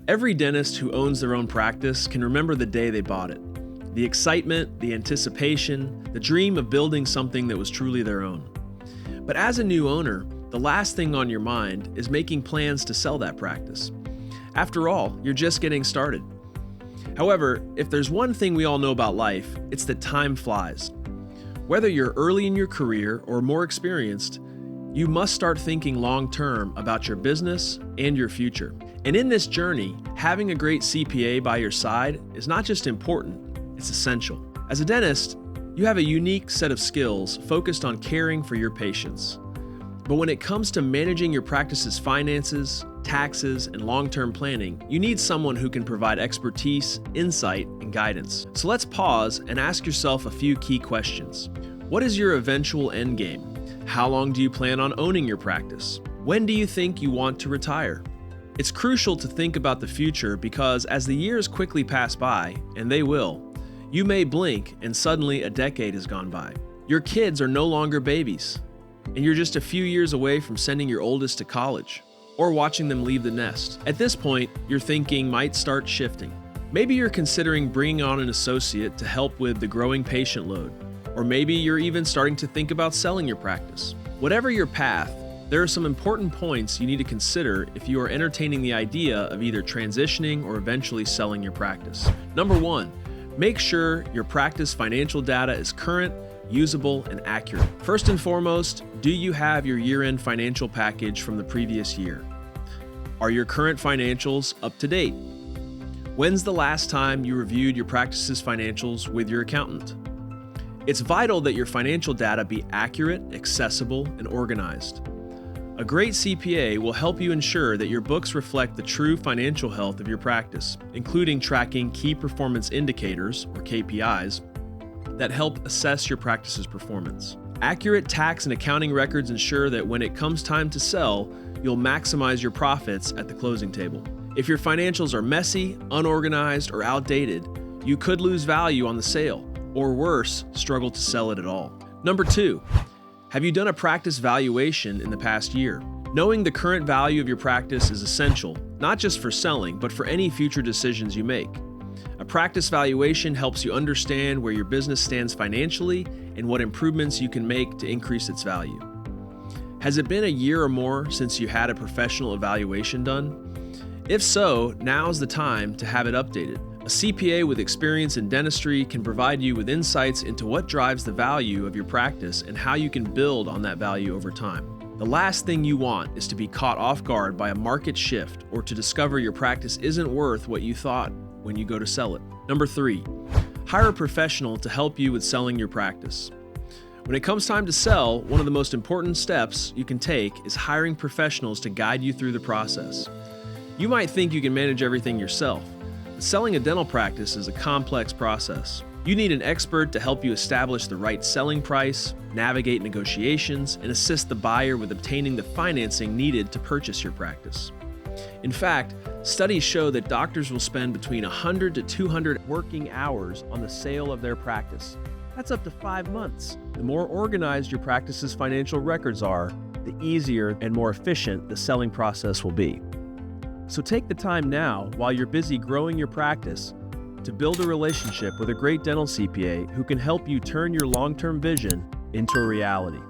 Every dentist who owns their own practice can remember the day they bought it. The excitement, the anticipation, the dream of building something that was truly their own. But as a new owner, the last thing on your mind is making plans to sell that practice. After all, you're just getting started. However, if there's one thing we all know about life, it's that time flies. Whether you're early in your career or more experienced, you must start thinking long-term about your business and your future. And in this journey, having a great CPA by your side is not just important, it's essential. As a dentist, you have a unique set of skills focused on caring for your patients. But when it comes to managing your practice's finances, taxes, and long-term planning, you need someone who can provide expertise, insight, and guidance. So let's pause and ask yourself a few key questions. What is your eventual end game? How long do you plan on owning your practice? When do you think you want to retire? It's crucial to think about the future because as the years quickly pass by, and they will, you may blink and suddenly a decade has gone by. Your kids are no longer babies, and you're just a few years away from sending your oldest to college or watching them leave the nest. At this point, your thinking might start shifting. Maybe you're considering bringing on an associate to help with the growing patient load, or maybe you're even starting to think about selling your practice. Whatever your path, there are some important points you need to consider if you are entertaining the idea of either transitioning or eventually selling your practice. Number one, make sure your practice financial data is current, usable, and accurate. First and foremost, do you have your year-end financial package from the previous year? Are your current financials up to date? When's the last time you reviewed your practice's financials with your accountant? It's vital that your financial data be accurate, accessible, and organized. A great CPA will help you ensure that your books reflect the true financial health of your practice, including tracking key performance indicators, or KPIs, that help assess your practice's performance. Accurate tax and accounting records ensure that when it comes time to sell, you'll maximize your profits at the closing table. If your financials are messy, unorganized, or outdated, you could lose value on the sale, or worse, struggle to sell it at all. Number two, have you done a practice valuation in the past year? Knowing the current value of your practice is essential, not just for selling, but for any future decisions you make. A practice valuation helps you understand where your business stands financially and what improvements you can make to increase its value. Has it been a year or more since you had a professional evaluation done? If so, now's the time to have it updated. A CPA with experience in dentistry can provide you with insights into what drives the value of your practice and how you can build on that value over time. The last thing you want is to be caught off guard by a market shift or to discover your practice isn't worth what you thought when you go to sell it. Number three, hire a professional to help you with selling your practice. When it comes time to sell, one of the most important steps you can take is hiring professionals to guide you through the process. You might think you can manage everything yourself, but selling a dental practice is a complex process. You need an expert to help you establish the right selling price, navigate negotiations, and assist the buyer with obtaining the financing needed to purchase your practice. In fact, studies show that doctors will spend between 100 to 200 working hours on the sale of their practice. That's up to 5 months. The more organized your practice's financial records are, the easier and more efficient the selling process will be. So take the time now, while you're busy growing your practice, to build a relationship with a great dental CPA who can help you turn your long-term vision into a reality.